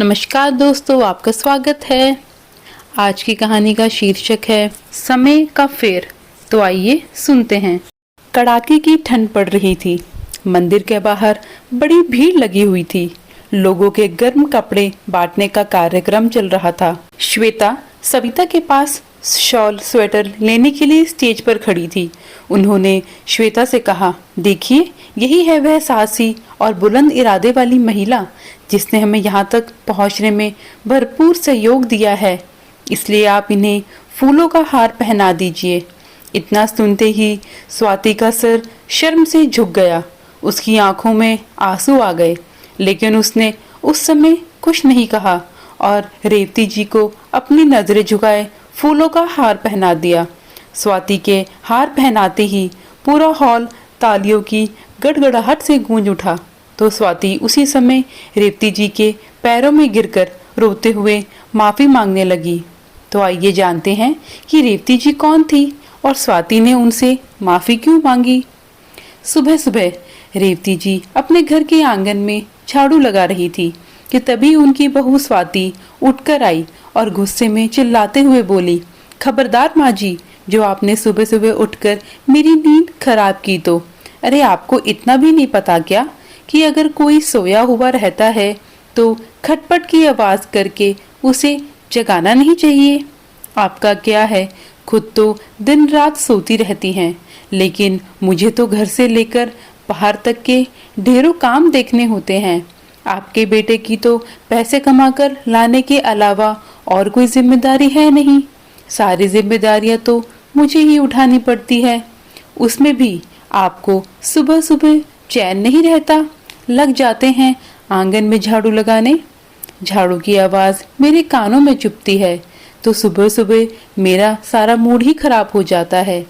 नमस्कार दोस्तों, आपका स्वागत है। आज की कहानी का शीर्षक है समय का फेर। तो आइए सुनते हैं। कड़ाके की ठंड पड़ रही थी। मंदिर के बाहर बड़ी भीड़ लगी हुई थी। लोगों के गर्म कपड़े बांटने का कार्यक्रम चल रहा था। श्वेता सविता के पास शॉल स्वेटर लेने के लिए स्टेज पर खड़ी थी। उन्होंने श्वेता से कहा, देखिए यही है वह साहसी और बुलंद इरादे वाली महिला जिसने हमें यहाँ तक पहुँचने में भरपूर सहयोग दिया है, इसलिए आप इन्हें फूलों का हार पहना दीजिए। इतना सुनते ही स्वाति का सर शर्म से झुक गया। उसकी आंखों में आंसू आ गए, लेकिन उसने उस समय कुछ नहीं कहा और रेवती जी को अपनी नजरें झुकाए फूलों का हार पहना दिया। स्वाति के हार पहनाते ही पूरा हॉल तालियों की गड़गड़ाहट से गूंज उठा। तो स्वाति उसी समय रेवती जी के पैरों में गिरकर रोते हुए माफी मांगने लगी। तो आइए जानते हैं कि रेवती जी कौन थी और स्वाति ने उनसे माफी क्यों मांगी। सुबह सुबह रेवती जी अपने घर के आंगन में झाड़ू लगा रही थी कि तभी उनकी बहू स्वाति उठकर आई और गुस्से में चिल्लाते हुए बोली, खबरदार माँ जी, जो आपने सुबह सुबह उठकर मेरी नींद खराब की तो। अरे आपको इतना भी नहीं पता क्या कि अगर कोई सोया हुआ रहता है तो खटपट की आवाज करके उसे जगाना नहीं चाहिए। आपका क्या है, खुद तो दिन रात सोती रहती हैं, लेकिन मुझे तो घर से लेकर बाहर तक के ढेरों काम देखने होते हैं। आपके बेटे की तो पैसे कमाकर लाने के अलावा और कोई जिम्मेदारी है नहीं। सारी जिम्मेदारियां तो मुझे ही उठानी पड़ती है। उसमें भी आपको सुबह सुबह चैन नहीं रहता। लग जाते हैं आंगन में झाड़ू लगाने। झाड़ू की आवाज मेरे कानों में चुभती है तो सुबह सुबह मेरा सारा मूड ही खराब हो जाता है।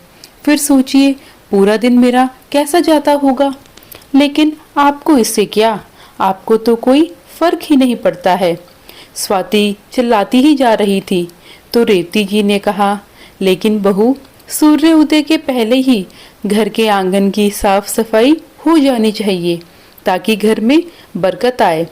फिर सोचिए पूरा दिन मेरा कैसा जाता होगा। लेकिन आपको इससे क्या, आपको तो कोई फर्क ही नहीं पड़ता है। स्वाति चिल्लाती ही जा रही थी तो रेवती जी ने कहा, लेकिन बहू, सूर्य उदय के पहले ही घर के आंगन की साफ सफाई हो जानी चाहिए ताकि घर में बरकत आए।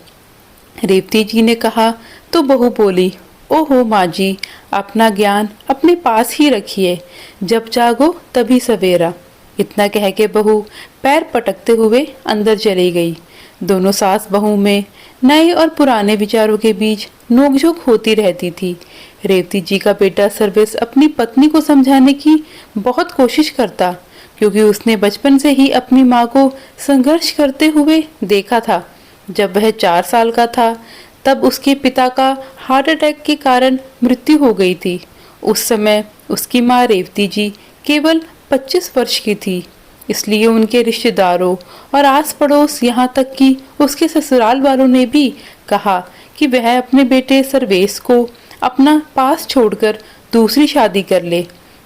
रेवती जी ने कहा तो बहू बोली, ओहो माँ जी, अपना ज्ञान अपने पास ही रखिए, जब जागो तभी सवेरा। इतना कह के बहू पैर पटकते हुए अंदर चली गई। दोनों सास बहू में नए और पुराने विचारों के बीच नोकझोंक होती रहती थी। रेवती जी का बेटा सर्वेश अपनी पत्नी को समझाने की बहुत कोशिश करता, क्योंकि उसने बचपन से ही अपनी माँ को संघर्ष करते हुए देखा था। जब वह 4 साल का था तब उसके पिता का हार्ट अटैक के कारण मृत्यु हो गई थी। उस समय उसकी माँ रेवती जी केवल 25 वर्ष की थी, इसलिए उनके रिश्तेदारों और आस पड़ोस यहाँ तक कि उसके ससुराल वालों ने भी कहा कि वह अपने बेटे सर्वेश को अपना पास छोड़कर दूसरी शादी कर ले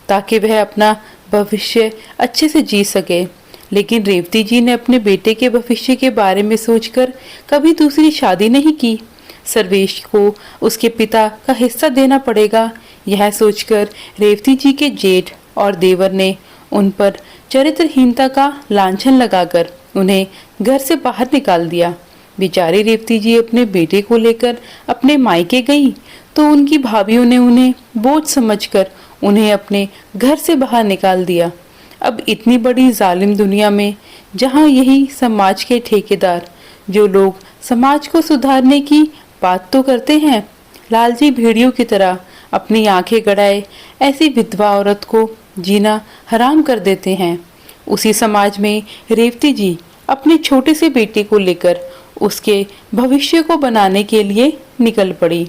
ताकि वह अपना भविष्य अच्छे से जी सके। लेकिन रेवती जी ने अपने बेटे के भविष्य के बारे में सोचकर कभी दूसरी शादी नहीं की। सर्वेश को उसके पिता का हिस्सा देना पड़ेगा, यह सोचकर रेवती जी के जेठ और देवर ने उन पर चरित्रहीनता का लांछन लगाकर उन्हें घर से बाहर निकाल दिया। बेचारी रेवती जी अपने बेटे को लेकर अपने मायके गई तो उनकी भाभियों ने उन्हें बोझ समझकर उन्हें अपने घर से बाहर निकाल दिया। अब इतनी बड़ी जालिम दुनिया में, जहां यही समाज के ठेकेदार, जो लोग समाज को सुधारने की बात तो करते हैं, लालची भेड़ियों की तरह अपनी आंखें गड़ाए ऐसी विधवा औरत को जीना हराम कर देते हैं। उसी समाज में रेवती जी अपने छोटे से बेटे को लेकर उसके भविष्य को बनाने के लिए निकल पड़ी।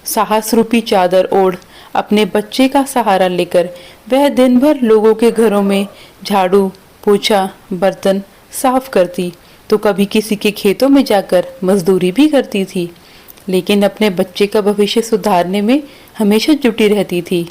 साहस रूपी चादर ओढ़ अपने बच्चे का सहारा लेकर वह दिन भर लोगों के घरों में झाड़ू, पोछा, बर्तन साफ करती तो कभी किसी के खेतों में जाकर मजदूरी भी करती थी, लेकिन अपने बच्चे का भविष्य सुधारने में हमेशा जुटी रहती थी।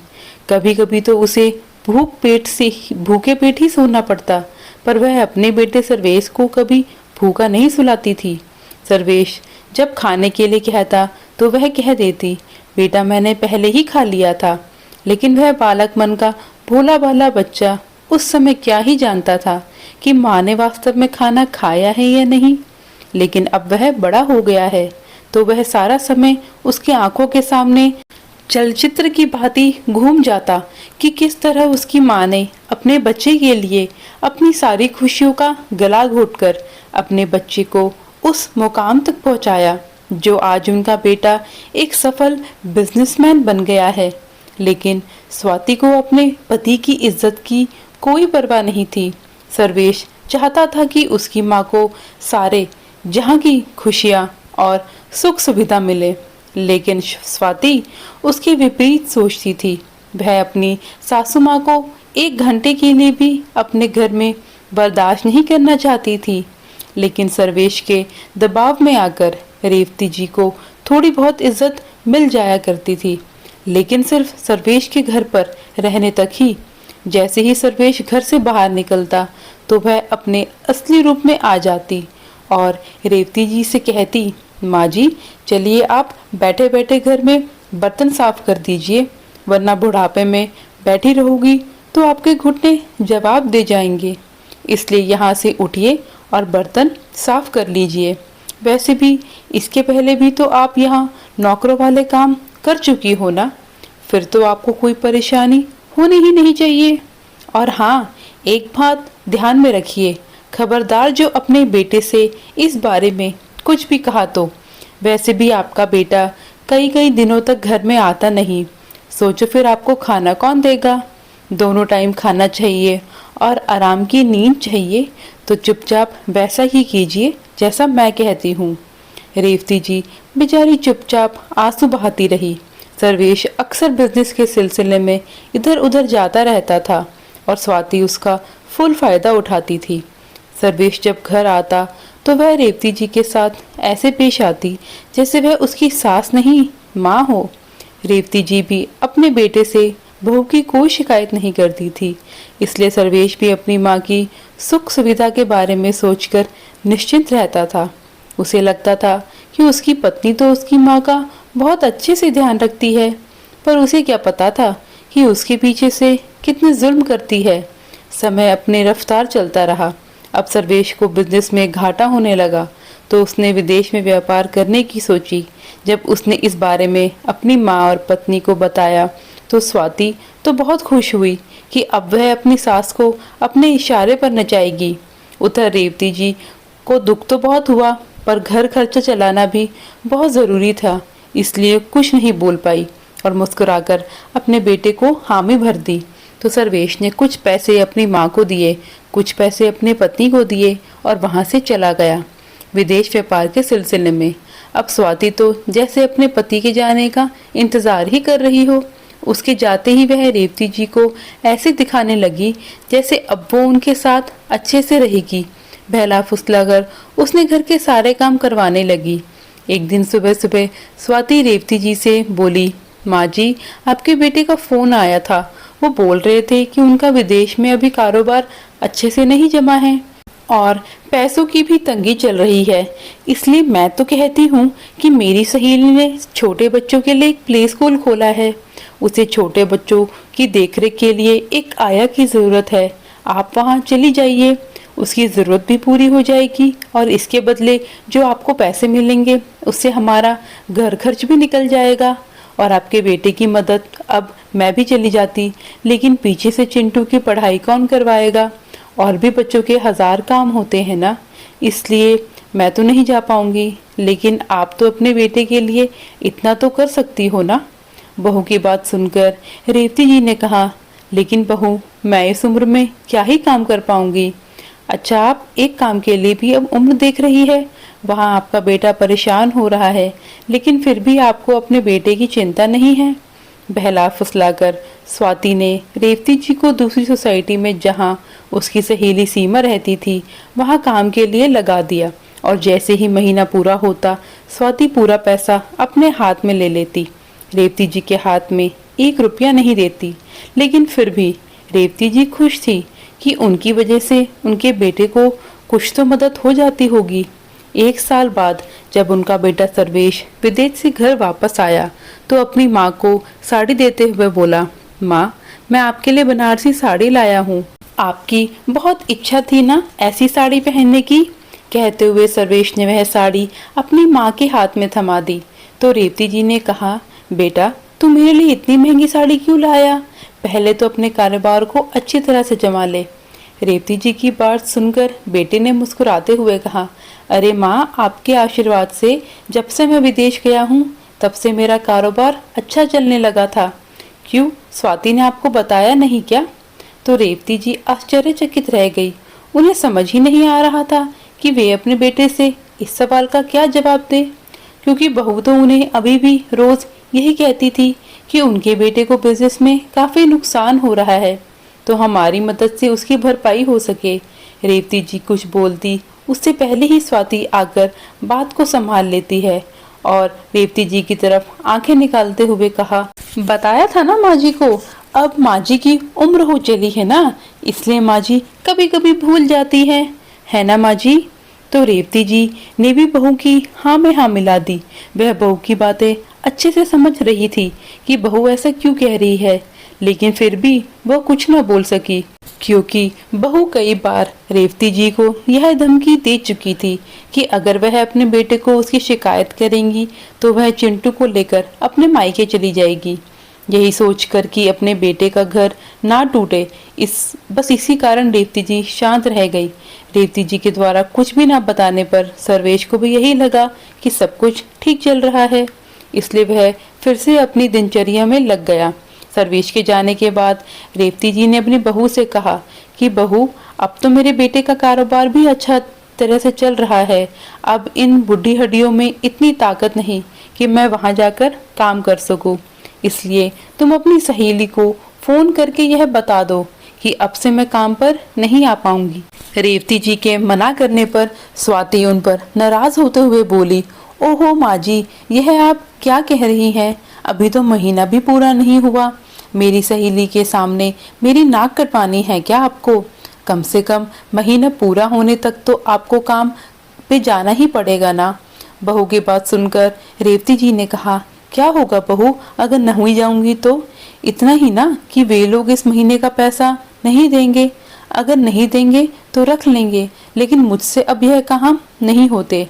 कभी कभी तो उसे भूखे पेट ही सोना पड़ता, पर वह अपने बेटे सर्वेश को कभी भूखा नहीं सुलाती थी। सर्वेश जब खाने के लिए कहता तो वह कह देती, बेटा मैंने पहले ही खा लिया था। लेकिन वह बालक मन का भोला भाला बच्चा उस समय क्या ही जानता था कि माँ ने वास्तव में खाना खाया है या नहीं। लेकिन अब वह बड़ा हो गया है तो वह सारा समय उसकी आंखों के सामने चलचित्र की भांति घूम जाता कि किस तरह उसकी माँ ने अपने बच्चे के लिए अपनी सारी खुशियों का गला घोटकर अपने बच्चे को उस मुकाम तक पहुंचाया जो आज उनका बेटा एक सफल बिजनेसमैन बन गया है। लेकिन स्वाति को अपने पति की इज्जत की कोई परवाह नहीं थी। सर्वेश चाहता था कि उसकी माँ को सारे जहाँ की खुशियाँ और सुख सुविधा मिले, लेकिन स्वाति उसके विपरीत सोचती थी। वह अपनी सासू माँ को एक घंटे के लिए भी अपने घर में बर्दाश्त नहीं करना चाहती थी। लेकिन सर्वेश के दबाव में आकर रेवती जी को थोड़ी बहुत इज्जत मिल जाया करती थी, लेकिन सिर्फ सर्वेश के घर पर रहने तक ही। जैसे ही सर्वेश घर से बाहर निकलता तो वह अपने असली रूप में आ जाती और रेवती जी से कहती, माँ जी चलिए आप बैठे बैठे घर में बर्तन साफ कर दीजिए, वरना बुढ़ापे में बैठी रहोगी तो आपके घुटने जवाब दे जाएंगे। इसलिए यहाँ से उठिए और बर्तन साफ कर लीजिए। वैसे भी इसके पहले भी तो आप यहाँ नौकरों वाले काम कर चुकी हो ना, फिर तो आपको कोई परेशानी होनी ही नहीं चाहिए। और हाँ, एक बात ध्यान में रखिए, खबरदार जो अपने बेटे से इस बारे में कुछ भी कहा तो। वैसे भी आपका बेटा कई कई दिनों तक घर में आता नहीं, सोचो फिर आपको खाना कौन देगा। दोनों टाइम खाना चाहिए और आराम की नींद चाहिए, तो चुपचाप वैसा ही कीजिए जैसा मैं कहती हूँ। रेवती जी बेचारी चुपचाप आंसू बहाती रही। सर्वेश अक्सर बिजनेस के सिलसिले में इधर उधर जाता रहता था और स्वाति उसका फुल फायदा उठाती थी। सर्वेश जब घर आता तो वह रेवती जी के साथ ऐसे पेश आती जैसे वह उसकी सास नहीं माँ हो। रेवती जी भी अपने बेटे से बहू की कोई शिकायत नहीं करती थी, इसलिए सर्वेश भी अपनी माँ की सुख सुविधा के बारे में सोचकर निश्चिंत रहता था। उसे लगता था कि उसकी पत्नी तो उसकी माँ का बहुत अच्छे से ध्यान रखती है, पर उसे क्या पता था कि उसके पीछे से कितने जुल्म करती है। समय अपने रफ्तार चलता रहा। अब सर्वेश को बिजनेस में घाटा होने लगा तो उसने विदेश में व्यापार करने की सोची। जब उसने इस बारे में अपनी माँ और पत्नी को बताया तो स्वाति तो बहुत खुश हुई कि अब वह अपनी सास को अपने इशारे पर नचाएगी। उधर रेवती जी को दुख तो बहुत हुआ, पर घर खर्चा चलाना भी बहुत ज़रूरी था, इसलिए कुछ नहीं बोल पाई और मुस्कुराकर अपने बेटे को हामी भर दी। तो सर्वेश ने कुछ पैसे अपनी माँ को दिए, कुछ पैसे अपने पत्नी को दिए और वहाँ से चला गया विदेश व्यापार के सिलसिले में। अब स्वाति तो जैसे अपने पति के जाने का इंतज़ार ही कर रही हो। उसके जाते ही वह रेवती जी को ऐसे दिखाने लगी जैसे अब वो उनके साथ अच्छे से रहेगी। बहला फुसलाकर उसने घर के सारे काम करवाने लगी। एक दिन सुबह सुबह स्वाति रेवती जी से बोली, माँ जी आपके बेटे का फ़ोन आया था, वो बोल रहे थे कि उनका विदेश में अभी कारोबार अच्छे से नहीं जमा है और पैसों की भी तंगी चल रही है, इसलिए मैं तो कहती हूँ कि मेरी सहेली ने छोटे बच्चों के लिए एक प्ले स्कूल खोला है। उसे छोटे बच्चों की देखरेख के लिए एक आया की ज़रूरत है, आप वहाँ चली जाइए, उसकी ज़रूरत भी पूरी हो जाएगी और इसके बदले जो आपको पैसे मिलेंगे उससे हमारा घर खर्च भी निकल जाएगा। और आपके बेटे की मदद अब मैं भी चली जाती, लेकिन पीछे से चिंटू की पढ़ाई कौन करवाएगा, और भी बच्चों के 1000 काम होते हैं ना, इसलिए मैं तो नहीं जा पाऊंगी, लेकिन आप तो अपने बेटे के लिए इतना तो कर सकती हो ना। बहू की बात सुनकर रेवती जी ने कहा, लेकिन बहू मैं इस उम्र में क्या ही काम कर पाऊंगी। अच्छा आप एक काम के लिए भी अब उम्र देख रही है, वहाँ आपका बेटा परेशान हो रहा है, लेकिन फिर भी आपको अपने बेटे की चिंता नहीं है। बहला फुसलाकर स्वाति ने रेवती जी को दूसरी सोसाइटी में जहाँ उसकी सहेली सीमा रहती थी वहाँ काम के लिए लगा दिया और जैसे ही महीना पूरा होता स्वाति पूरा पैसा अपने हाथ में ले लेती। रेवती जी के हाथ में 1 रुपया नहीं देती, लेकिन फिर भी रेवती जी खुश थी कि उनकी वजह से उनके बेटे को कुछ तो मदद हो जाती होगी। 1 साल बाद जब उनका बेटा सर्वेश विदेश से घर वापस आया तो अपनी माँ को साड़ी देते हुए बोला, माँ मैं आपके लिए बनारसी साड़ी लाया हूँ, आपकी बहुत इच्छा थी ना ऐसी साड़ी पहनने की, कहते हुए सर्वेश ने वह साड़ी अपनी माँ के हाथ में थमा दी। तो रेवती जी ने कहा, बेटा तू मेरे लिए इतनी महंगी साड़ी क्यों लाया? पहले तो अपने कारोबार को अच्छी तरह से जमा ले। रेवती जी की बात सुनकर बेटे ने मुस्कुराते हुए कहा, अरे माँ, आपके आशीर्वाद से जब से मैं विदेश गया हूँ तब से मेरा कारोबार अच्छा चलने लगा था। क्यों, स्वाति ने आपको बताया नहीं क्या? तो रेवती जी आश्चर्यचकित रह गई। उन्हें समझ ही नहीं आ रहा था कि वे अपने बेटे से इस सवाल का क्या जवाब दे, क्योंकि बहू तो उन्हें अभी भी रोज यही कहती थी कि उनके बेटे को बिजनेस में काफी नुकसान हो रहा है, तो हमारी मदद से उसकी भरपाई हो सके। रेवती जी कुछ बोलती उससे पहले ही स्वाति आकर बात को संभाल लेती है और रेवती जी की तरफ आंखें निकालते हुए कहा, बताया था ना माँ जी को, अब माँ जी की उम्र हो चली है ना, इसलिए माँ जी कभी कभी भूल जाती है ना माँ जी? तो रेवती जी ने भी बहू की हाँ में हाँ मिला दी। वह बहू की बातें अच्छे से समझ रही थी कि बहू ऐसा क्यों कह रही है, लेकिन फिर भी वह कुछ न बोल सकी, क्योंकि बहू कई बार रेवती जी को यह धमकी दे चुकी थी कि अगर वह अपने बेटे को उसकी शिकायत करेंगी तो वह चिंटू को लेकर अपने मायके चली जाएगी। यही सोचकर कि अपने बेटे का घर ना टूटे, बस इसी कारण रेवती जी शांत रह गई। रेवती जी के द्वारा कुछ भी ना बताने पर सर्वेश को भी यही लगा कि सब कुछ ठीक चल रहा है, इसलिए वह फिर से अपनी दिनचर्या में लग गया। सर्वेश के जाने के बाद रेवती जी ने अपनी बहू से कहा कि बहू, अब तो मेरे बेटे का कारोबार भी अच्छा तरह से चल रहा है, अब इन बुढ़ी हड्डियों में इतनी ताकत नहीं कि मैं वहां जाकर काम कर सकूं, इसलिए तुम अपनी सहेली को फोन करके यह बता दो कि अब से मैं काम पर नहीं आ पाऊंगी। रेवती जी के मना करने पर स्वाति उन पर नाराज होते हुए बोली, ओहो माँ जी, यह आप क्या कह रही हैं? अभी तो महीना भी पूरा नहीं हुआ, मेरी सहेली के सामने मेरी नाक कटवानी है क्या आपको? कम से कम महीना पूरा होने तक तो आपको काम पे जाना ही पड़ेगा ना। बहू की बात सुनकर रेवती जी ने कहा, क्या होगा बहू अगर नहीं जाऊंगी तो? इतना ही ना कि वे लोग इस महीने का पैसा नहीं देंगे, अगर नहीं देंगे तो रख लेंगे, लेकिन मुझसे अब यह काम नहीं होते,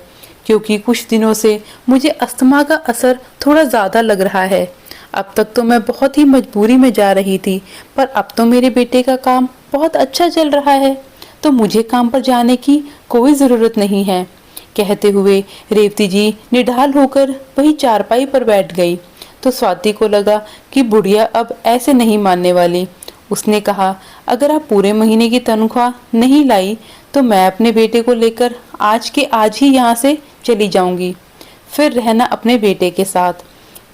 क्योंकि कुछ दिनों से मुझे अस्थमा का असर थोड़ा ज्यादा लग रहा है। अब तक तो मैं बहुत ही मजबूरी में जा रही थी, पर अब तो मेरे बेटे का काम बहुत अच्छा चल रहा है, तो मुझे काम पर जाने की कोई जरूरत नहीं है। कहते हुए रेवती जी निढाल होकर वही चारपाई पर बैठ गई। तो स्वाति को लगा कि बुढ़िया अब ऐसे नहीं मानने वाली। उसने कहा, अगर आप पूरे महीने की तनख्वाह नहीं लाई तो मैं अपने बेटे को लेकर आज के आज ही यहाँ से चली जाऊंगी, फिर रहना अपने बेटे के साथ।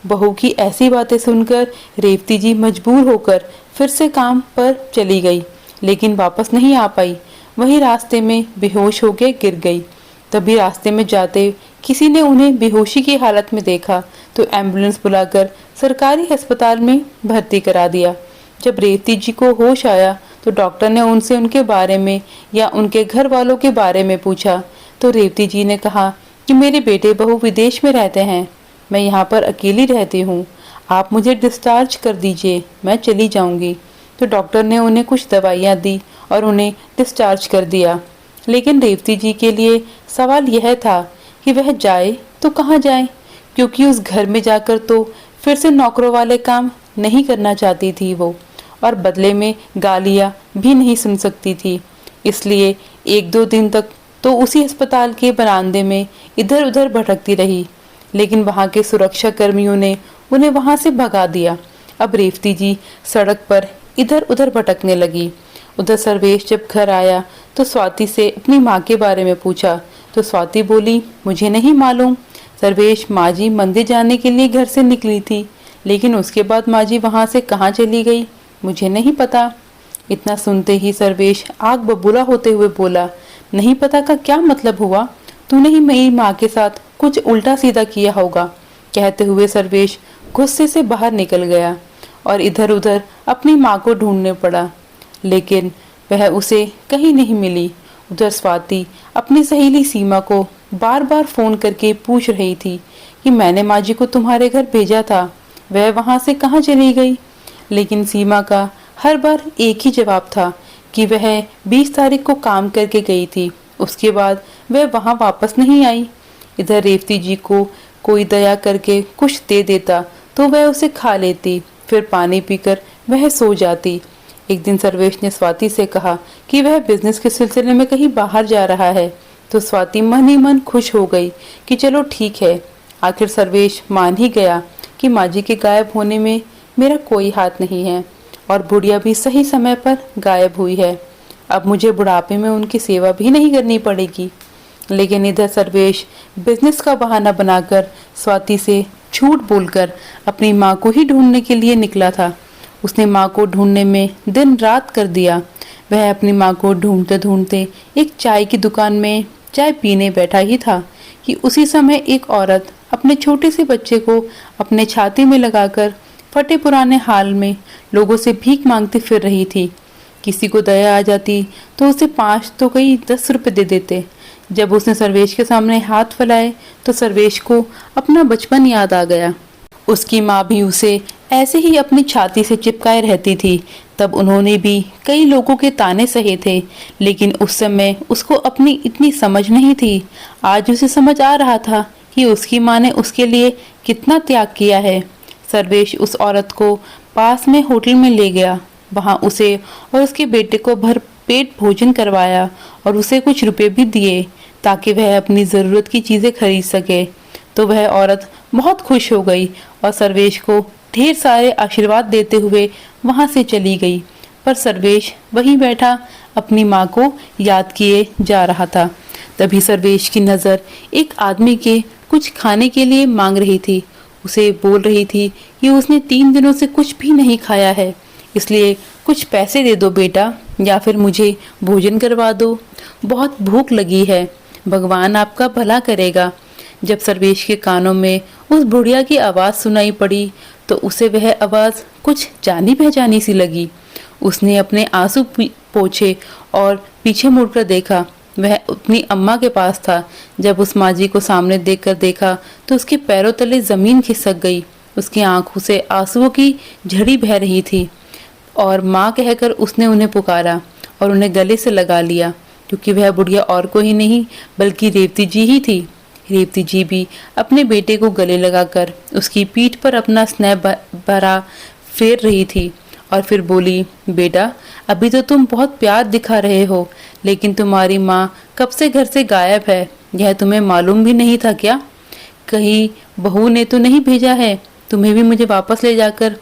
बहू की ऐसी बातें सुनकर रेवती जी मजबूर होकर फिर से काम पर चली गई, लेकिन वापस नहीं आ पाई। वही रास्ते में बेहोश होकर गिर गई। तभी रास्ते में जाते किसी ने उन्हें बेहोशी की हालत में देखा तो एम्बुलेंस बुलाकर सरकारी अस्पताल में भर्ती करा दिया। जब रेवती जी को होश आया तो डॉक्टर ने उनसे उनके बारे में या उनके घर वालों के बारे में पूछा। तो रेवती जी ने कहा कि मेरे बेटे बहू विदेश में रहते हैं, मैं यहाँ पर अकेली रहती हूँ, आप मुझे डिस्चार्ज कर दीजिए, मैं चली जाऊँगी। तो डॉक्टर ने उन्हें कुछ दवाइयाँ दी और उन्हें डिस्चार्ज कर दिया। लेकिन रेवती जी के लिए सवाल यह था कि वह जाए तो कहाँ जाए, क्योंकि उस घर में जाकर तो फिर से नौकरों वाले काम नहीं करना चाहती थी वो, और बदले में गालियाँ भी नहीं सुन सकती थी। इसलिए 1-2 दिन तक तो उसी अस्पताल के बरामदे में इधर उधर भटकती रही, लेकिन वहाँ के सुरक्षा कर्मियों ने उन्हें वहाँ से भगा दिया। अब रेवती जी सड़क पर इधर उधर भटकने लगी। उधर सर्वेश जब घर आया तो स्वाति से अपनी माँ के बारे में पूछा तो स्वाति बोली, मुझे नहीं मालूम सर्वेश, माँ जी मंदिर जाने के लिए घर से निकली थी, लेकिन उसके बाद माँ जी वहाँ से कहाँ चली गई मुझे नहीं पता। इतना सुनते ही सर्वेश आग बबूला होते हुए बोला, नहीं पता का क्या मतलब हुआ? तूने ही मेरी माँ के साथ कुछ उल्टा सीधा किया होगा। कहते हुए सर्वेश गुस्से से बाहर निकल गया और इधर उधर अपनी माँ को ढूंढने पड़ा, लेकिन वह उसे कहीं नहीं मिली। उधर स्वाति अपनी सहेली सीमा को बार बार फोन करके पूछ रही थी कि मैंने माँ जी को तुम्हारे घर भेजा था, वह वहां से कहाँ चली गई। लेकिन सीमा का हर बार एक ही जवाब था कि वह 20 तारीख को काम करके गई थी, उसके बाद वह वहां वापस नहीं आई। इधर रेवती जी को कोई दया करके कुछ दे देता तो वह उसे खा लेती, फिर पानी पीकर वह सो जाती। एक दिन सर्वेश ने स्वाति से कहा कि वह बिजनेस के सिलसिले में कहीं बाहर जा रहा है, तो स्वाति मन ही मन खुश हो गई कि चलो ठीक है। आखिर सर्वेश मान ही गया कि माँ जी के गायब होने में मेरा कोई हाथ नहीं है और बुढ़िया भी सही समय पर गायब हुई है। अब मुझे बुढ़ापे में उनकी सेवा भी नहीं करनी पड़ेगी। लेकिन इधर सर्वेश बिजनेस का बहाना बनाकर स्वाति से झूठ बोलकर अपनी माँ को ही ढूंढने के लिए निकला था। उसने माँ को ढूंढने में दिन रात कर दिया। वह अपनी माँ को ढूंढते ढूंढते एक चाय की दुकान में चाय पीने बैठा ही था कि उसी समय एक औरत अपने छोटे से बच्चे को अपने छाती में लगाकर फटे पुराने हाल में लोगों से भीख मांगती फिर रही थी। किसी को दया आ जाती तो उसे 5 तो कई 10 रुपए दे देते। जब उसने सर्वेश के सामने हाथ फैलाए तो सर्वेश को अपना बचपन याद आ गया। उसकी माँ भी उसे ऐसे ही अपनी छाती से चिपकाए रहती थी। तब उन्होंने भी कई लोगों के ताने सहे थे, लेकिन उस समय उसको अपनी इतनी समझ नहीं थी। आज उसे समझ आ रहा था कि उसकी माँ ने उसके लिए कितना त्याग किया है। सर्वेश उस औरत को पास में होटल में ले गया। वहाँ उसे और उसके बेटे को भरपेट भोजन करवाया और उसे कुछ रुपए भी दिए ताकि वह अपनी ज़रूरत की चीज़ें खरीद सके। तो वह औरत बहुत खुश हो गई और सर्वेश को ढेर सारे आशीर्वाद देते हुए वहां से चली गई। पर सर्वेश वहीं बैठा अपनी माँ को याद किए जा रहा था। तभी सर्वेश की नज़र एक आदमी के कुछ खाने के लिए मांग रही थी। उसे बोल रही थी कि उसने 3 दिनों से कुछ भी नहीं खाया है, इसलिए कुछ पैसे दे दो बेटा, या फिर मुझे भोजन करवा दो, बहुत भूख लगी है, भगवान आपका भला करेगा। जब सर्वेश के कानों में उस बुढ़िया की आवाज़ सुनाई पड़ी तो उसे वह आवाज़ कुछ जानी पहचानी सी लगी। उसने अपने आंसू पोंछे और पीछे मुड़कर देखा। वह अपनी अम्मा के पास था। जब उस माँ जी को सामने देखा तो उसके पैरों तले ज़मीन खिसक गई। उसकी आंखों से आंसुओं की झड़ी बह रही थी और माँ कहकर उसने उन्हें पुकारा और उन्हें गले से लगा लिया, क्योंकि वह बुढ़िया और कोई नहीं बल्कि रेवती जी ही थी। रेवती जी भी अपने बेटे को गले लगाकर उसकी पीठ पर अपना स्नेह भरा फेर रही थी और फिर बोली, बेटा अभी तो तुम बहुत प्यार दिखा रहे हो, लेकिन तुम्हारी माँ कब से घर से गायब है, यह तुम्हें मालूम भी नहीं था क्या? कहीं बहू ने तो नहीं भेजा है तुम्हें भी मुझे वापस ले जाकर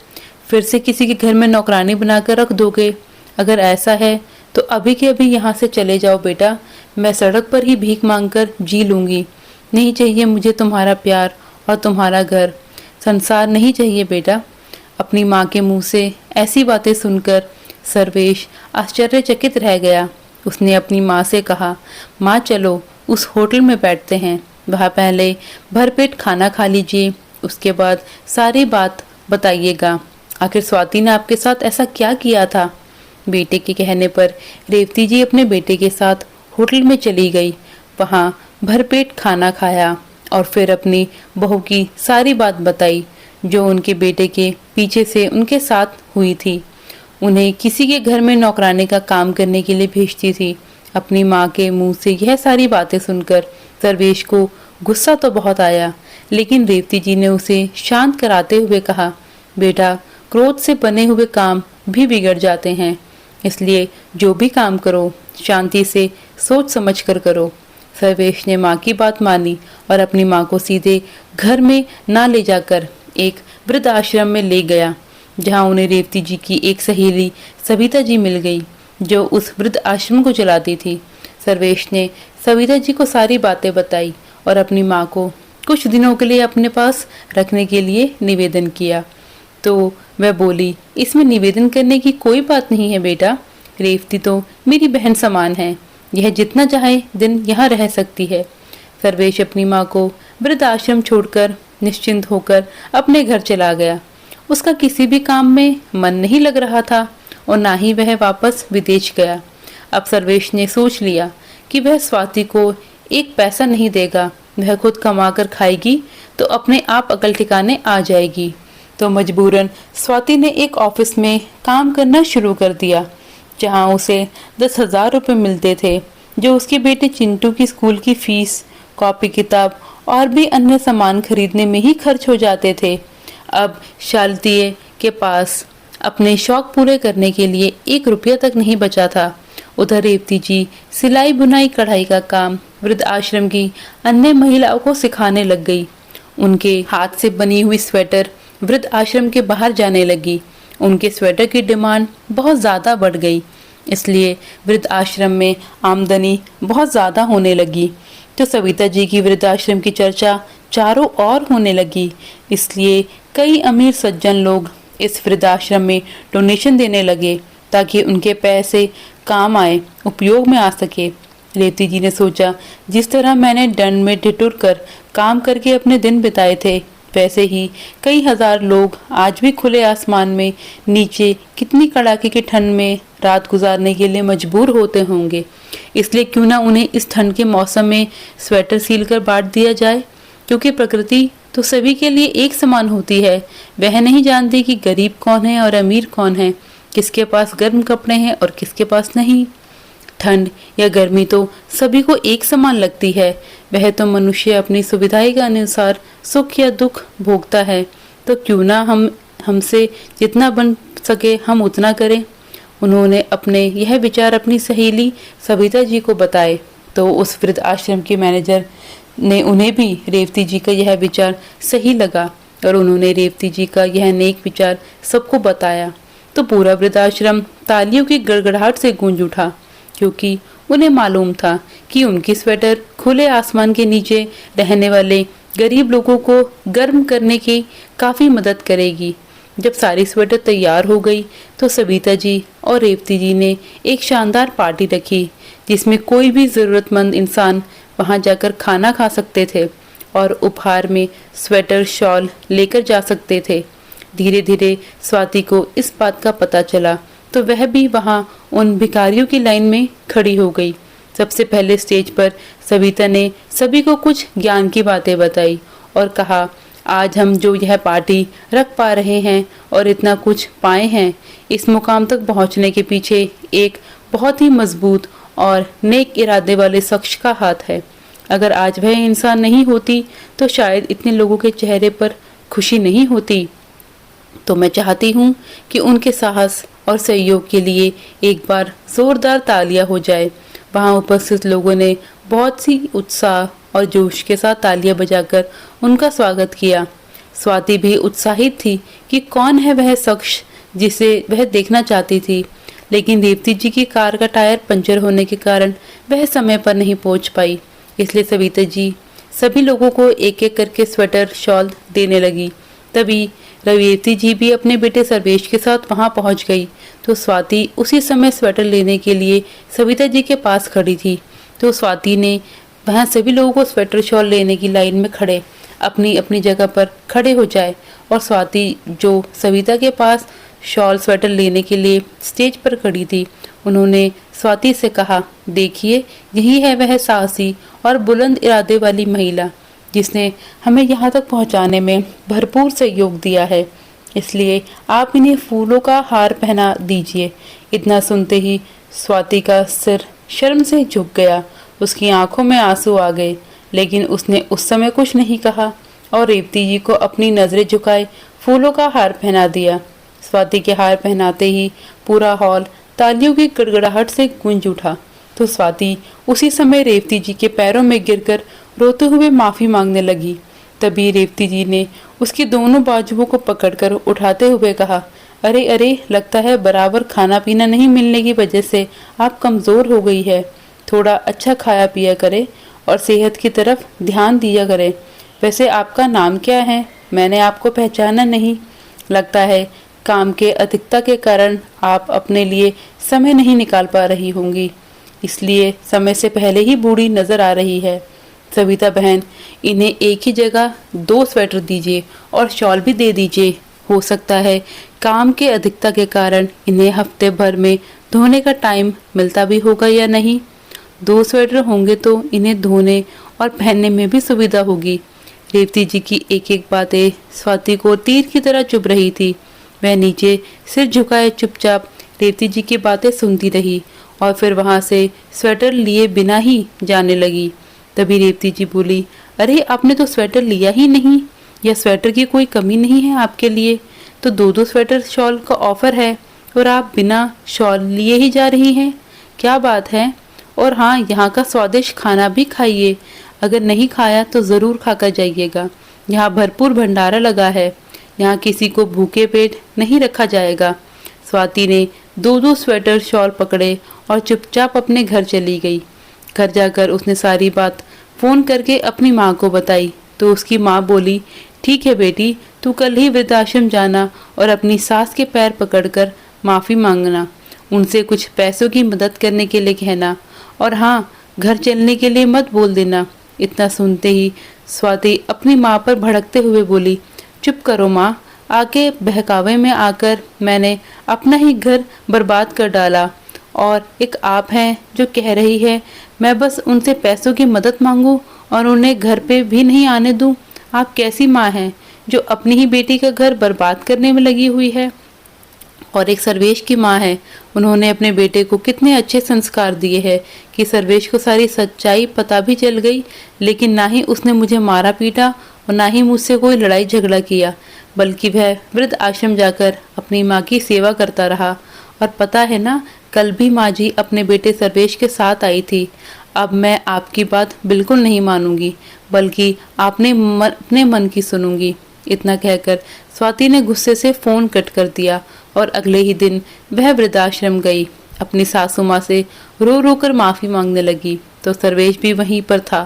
फिर से किसी के घर में नौकरानी बनाकर रख दोगे? अगर ऐसा है तो अभी के अभी यहाँ से चले जाओ बेटा, मैं सड़क पर ही भीख मांगकर जी लूँगी। नहीं चाहिए मुझे तुम्हारा प्यार और तुम्हारा घर, संसार नहीं चाहिए बेटा। अपनी माँ के मुंह से ऐसी बातें सुनकर सर्वेश आश्चर्यचकित रह गया। उसने अपनी माँ से कहा, माँ चलो उस होटल में बैठते हैं, वहाँ पहले भरपेट खाना खा लीजिए, उसके बाद सारी बात बताइएगा। आखिर स्वाति ने आपके साथ ऐसा क्या किया था? बेटे के कहने पर रेवती जी अपने बेटे के साथ होटल में चली गई। वहाँ भरपेट खाना खाया और फिर अपनी बहू की सारी बात बताई जो उनके बेटे के पीछे से उनके साथ हुई थी। उन्हें किसी के घर में नौकरानी का काम करने के लिए भेजती थी। अपनी माँ के मुंह से यह सारी बातें सुनकर सर्वेश को गुस्सा तो बहुत आया, लेकिन रेवती जी ने उसे शांत कराते हुए कहा, बेटा क्रोध से बने हुए काम भी बिगड़ जाते हैं, इसलिए जो भी काम करो शांति से सोच समझ कर करो। सर्वेश ने माँ की बात मानी और अपनी माँ को सीधे घर में ना ले जाकर एक वृद्ध आश्रम में ले गया, जहाँ उन्हें रेवती जी की एक सहेली सविता जी मिल गई, जो उस वृद्ध आश्रम को चलाती थी। सर्वेश ने सविता जी को सारी बातें बताई और अपनी माँ को कुछ दिनों के लिए अपने पास रखने के लिए निवेदन किया। तो वह बोली, इसमें निवेदन करने की कोई बात नहीं है बेटा, रेवती तो मेरी बहन समान है, यह जितना चाहे दिन यहाँ रह सकती है। सर्वेश अपनी माँ को वृद्ध आश्रम छोड़कर निश्चिंत होकर अपने घर चला गया। उसका किसी भी काम में मन नहीं लग रहा था और ना ही वह वापस विदेश गया। अब सर्वेश ने सोच लिया कि वह स्वाति को एक पैसा नहीं देगा, वह खुद कमा कर खाएगी तो अपने आप अकल ठिकाने आ जाएगी। तो मजबूरन स्वाति ने एक ऑफिस में काम करना शुरू कर दिया, जहां उसे 10,000 रुपये मिलते थे, जो उसके बेटे चिंटू की स्कूल की फीस, कॉपी किताब और भी अन्य सामान खरीदने में ही खर्च हो जाते थे। अब शालतीय के पास अपने शौक पूरे करने के लिए 1 रुपया तक नहीं बचा था। उधर रेवती जी सिलाई बुनाई कढ़ाई का काम वृद्ध आश्रम की अन्य महिलाओं को सिखाने लग गई। उनके हाथ से बनी हुई स्वेटर वृद्ध आश्रम के बाहर जाने लगी। उनके स्वेटर की डिमांड बहुत ज़्यादा बढ़ गई, इसलिए वृद्ध आश्रम में आमदनी बहुत ज़्यादा होने लगी। तो सविता जी की वृद्ध आश्रम की चर्चा चारों ओर होने लगी, इसलिए कई अमीर सज्जन लोग इस वृद्धाश्रम में डोनेशन देने लगे ताकि उनके पैसे काम आए, उपयोग में आ सके। रेवती जी ने सोचा, जिस तरह मैंने दंड में ठिठुर कर काम करके अपने दिन बिताए थे, वैसे ही कई हजार लोग आज भी खुले आसमान में नीचे कितनी कड़ाके की ठंड में रात गुजारने के लिए मजबूर होते होंगे। इसलिए क्यों ना उन्हें इस ठंड के मौसम में स्वेटर सील कर बांट दिया जाए, क्योंकि प्रकृति तो सभी के लिए एक समान होती है। वह नहीं जानती कि गरीब कौन है और अमीर कौन है, किसके पास गर्म कपड़े हैं और किसके पास नहीं। ठंड या गर्मी तो सभी को एक समान लगती है। वह तो मनुष्य अपनी सुविधाएं के अनुसार सुख या दुख भोगता है, तो क्यों ना हमसे जितना बन सके हम उतना करें। उन्होंने अपने यह विचार अपनी सहेली सविता जी को बताए, तो उस वृद्ध आश्रम के मैनेजर ने उन्हें भी रेवती जी का यह विचार सही लगा और उन्होंने रेवती जी का यह नेक विचार सबको बताया। तो पूरा वृद्धाश्रम तालियों की गड़गड़ाहट से गूंज उठा, क्योंकि उन्हें मालूम था कि उनकी स्वेटर खुले आसमान के नीचे रहने वाले गरीब लोगों को गर्म करने की काफ़ी मदद करेगी। जब सारी स्वेटर तैयार हो गई तो सविता जी और रेवती जी ने एक शानदार पार्टी रखी, जिसमें कोई भी ज़रूरतमंद इंसान वहां जाकर खाना खा सकते थे और उपहार में स्वेटर शॉल लेकर जा सकते थे। धीरे धीरे स्वाति को इस बात का पता चला, तो वह भी वहां उन भिखारियों की लाइन में खड़ी हो गई। सबसे पहले स्टेज पर सविता ने सभी को कुछ ज्ञान की बातें बताई और कहा, आज हम जो यह पार्टी रख पा रहे हैं और इतना कुछ पाए हैं, इस मुकाम तक पहुंचने के पीछे एक बहुत ही मजबूत और नेक इरादे वाले शख्स का हाथ है। अगर आज वह इंसान नहीं होती तो शायद इतने लोगों के चेहरे पर खुशी नहीं होती। तो मैं चाहती हूँ कि उनके साहस और सहयोग के लिए एक बार जोरदार तालियां हो जाए। वहाँ उपस्थित लोगों ने बहुत सी उत्साह और जोश के साथ तालियां बजाकर उनका स्वागत किया। स्वाति भी उत्साहित थी कि कौन है वह शख्स जिसे वह देखना चाहती थी, लेकिन रेवती जी की कार का टायर पंचर होने के कारण वह समय पर नहीं पहुंच पाई। इसलिए सविता जी सभी लोगों को एक एक करके स्वेटर शॉल देने लगी। तभी रेवती जी भी अपने बेटे सर्वेश के साथ वहां पहुंच गई। तो स्वाति उसी समय स्वेटर लेने के लिए सविता जी के पास खड़ी थी। तो स्वाति ने वहां सभी लोगों को स्वेटर शॉल लेने की लाइन में खड़े अपनी अपनी जगह पर खड़े हो जाए, और स्वाति जो सविता के पास शॉल स्वेटर लेने के लिए स्टेज पर खड़ी थी, उन्होंने स्वाति से कहा, देखिए यही है वह साहसी और बुलंद इरादे वाली महिला जिसने हमें यहाँ तक पहुँचाने में भरपूर सहयोग दिया है, इसलिए आप इन्हें फूलों का हार पहना दीजिए। इतना सुनते ही स्वाति का सिर शर्म से झुक गया, उसकी आंखों में आंसू आ गए, लेकिन उसने उस समय कुछ नहीं कहा और रेवती जी को अपनी नजरें झुकाए फूलों का हार पहना दिया। स्वाति के हार पहनाते ही पूरा हॉल तालियों की गड़गड़ाहट से गूंज उठा। तो स्वाति उसी समय रेवती जी के पैरों में गिरकर रोते हुए माफी मांगने लगी। तभी रेवती जी ने उसकी दोनों बाजुओं को पकड़कर उठाते हुए कहा, अरे अरे, लगता है बराबर खाना पीना नहीं मिलने की वजह से आप कमज़ोर हो गई है। थोड़ा अच्छा खाया पिया करे और सेहत की तरफ ध्यान दिया करे। वैसे आपका नाम क्या है? मैंने आपको पहचाना नहीं। लगता है काम के अधिकता के कारण आप अपने लिए समय नहीं निकाल पा रही होंगी, इसलिए समय से पहले ही बूढ़ी नजर आ रही है। सविता बहन, इन्हें एक ही जगह 2 स्वेटर दीजिए और शॉल भी दे दीजिए। हो सकता है काम के अधिकता के कारण इन्हें हफ्ते भर में धोने का टाइम मिलता भी होगा या नहीं। 2 स्वेटर होंगे तो इन्हें धोने और पहनने में भी सुविधा होगी। रेवती जी की एक एक बातें स्वाति को तीर की तरह चुभ रही थी। वह नीचे सिर झुकाए चुपचाप रेवती जी की बातें सुनती रही और फिर वहाँ से स्वेटर लिए बिना ही जाने लगी। तभी रेवती जी बोली, अरे आपने तो स्वेटर लिया ही नहीं, या स्वेटर की कोई कमी नहीं है आपके लिए, तो दो दो स्वेटर शॉल का ऑफर है और आप बिना शॉल लिए ही जा रही हैं, क्या बात है। और हाँ, यहाँ का स्वादिष्ट खाना भी खाइए, अगर नहीं खाया तो ज़रूर खाकर जाइएगा। यहाँ भरपूर भंडारा लगा है, यहाँ किसी को भूखे पेट नहीं रखा जाएगा। स्वाति ने दो दो स्वेटर शॉल पकड़े और चुपचाप अपने घर चली गई। घर जाकर उसने सारी बात फ़ोन करके अपनी माँ को बताई तो उसकी माँ बोली, ठीक है बेटी, तू कल ही वृद्धाश्रम जाना और अपनी सास के पैर पकड़कर माफ़ी मांगना, उनसे कुछ पैसों की मदद करने के लिए कहना, और हाँ, घर चलने के लिए मत बोल देना। इतना सुनते ही स्वाति अपनी माँ पर भड़कते हुए बोली, चुप करो माँ, आके बहकावे में आकर मैंने अपना ही घर बर्बाद कर डाला, और एक आप हैं जो कह रही है मैं बस उनसे पैसों की मदद मांगूं और उन्हें घर पे भी नहीं आने दूं। आप कैसी माँ हैं जो अपनी ही बेटी का घर बर्बाद करने में लगी हुई है। और एक सर्वेश की माँ है, उन्होंने अपने बेटे को कितने अच्छे संस्कार दिए हैं कि सर्वेश को सारी सच्चाई पता भी चल गई, लेकिन ना ही उसने मुझे मारा पीटा और ना ही मुझसे कोई लड़ाई झगड़ा किया, बल्कि वह वृद्ध आश्रम जाकर अपनी माँ की सेवा करता रहा। और पता है ना, कल भी माँ जी अपने बेटे सर्वेश के साथ आई थी। अब मैं आपकी बात बिल्कुल नहीं मानूंगी, बल्कि अपने मन की सुनूंगी। इतना कहकर स्वाति ने गुस्से से फोन कट कर दिया और अगले ही दिन वह वृद्धाश्रम गई। अपनी सासू माँ से रो रो कर माफ़ी मांगने लगी तो सर्वेश भी वहीं पर था।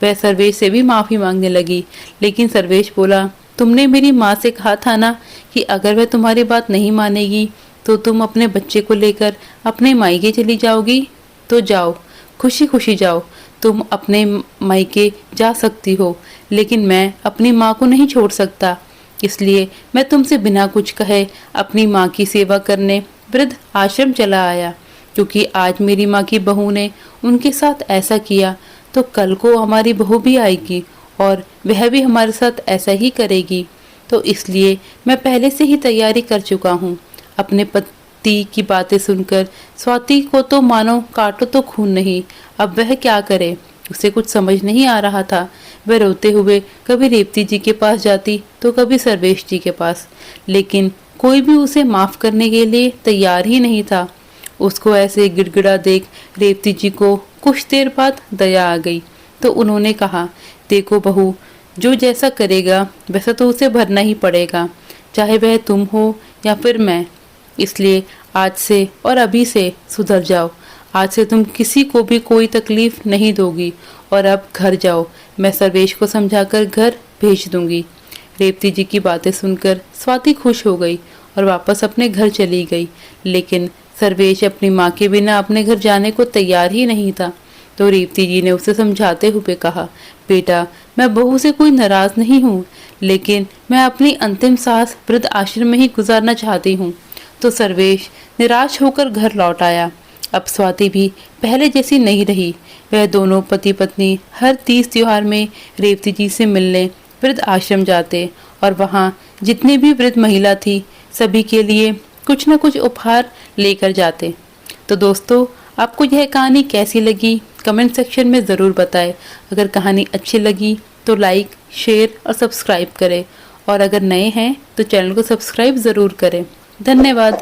वह सर्वेश से भी माफ़ी मांगने लगी, लेकिन सर्वेश बोला, तुमने मेरी माँ से कहा था ना कि अगर वह तुम्हारी बात नहीं मानेगी तो तुम अपने बच्चे को लेकर अपने मायके चली जाओगी। तो जाओ, खुशी खुशी जाओ, तुम अपने मायके जा सकती हो, लेकिन मैं अपनी माँ को नहीं छोड़ सकता। इसलिए मैं तुमसे बिना कुछ कहे अपनी माँ की सेवा करने वृद्ध आश्रम चला आया, क्योंकि आज मेरी माँ की बहू ने उनके साथ ऐसा किया तो कल को हमारी बहू भी आएगी और वह भी हमारे साथ ऐसा ही करेगी। तो इसलिए मैं पहले से ही तैयारी कर चुका हूँ। अपने पति की बातें सुनकर स्वाति को तो मानो काटो तो खून नहीं। अब वह क्या करे, उसे कुछ समझ नहीं आ रहा था। वह रोते हुए कभी रेवती जी के पास जाती तो कभी सर्वेश जी के पास, लेकिन कोई भी उसे माफ करने के लिए तैयार ही नहीं था। उसको ऐसे गिड़गिड़ा देख रेवती जी को कुछ देर बाद दया आ गई, तो उन्होंने कहा, देखो बहू, जो जैसा करेगा वैसा तो उसे भरना ही पड़ेगा, चाहे वह तुम हो या फिर मैं। इसलिए आज से और अभी से सुधर जाओ। आज से तुम किसी को भी कोई तकलीफ नहीं दोगी और अब घर जाओ, मैं सर्वेश को समझाकर घर भेज दूंगी। रेवती जी की बातें सुनकर स्वाति खुश हो गई और वापस अपने घर चली गई, लेकिन सर्वेश अपनी माँ के बिना अपने घर जाने को तैयार ही नहीं था। तो रेवती जी ने उसे समझाते हुए कहा, बेटा, मैं बहू से कोई नाराज नहीं हूँ, लेकिन मैं अपनी अंतिम सांस वृद्ध आश्रम में ही गुजारना चाहती हूँ। तो सर्वेश निराश होकर घर लौट आया। अब स्वाति भी पहले जैसी नहीं रही। वह दोनों पति पत्नी हर तीज त्योहार में रेवती जी से मिलने वृद्ध आश्रम जाते और वहाँ जितनी भी वृद्ध महिला थी सभी के लिए कुछ न कुछ उपहार लेकर जाते। तो दोस्तों, आपको यह कहानी कैसी लगी कमेंट सेक्शन में ज़रूर बताएं। अगर कहानी अच्छी लगी तो लाइक, शेयर और सब्सक्राइब करें, और अगर नए हैं तो चैनल को सब्सक्राइब ज़रूर करें। धन्यवाद।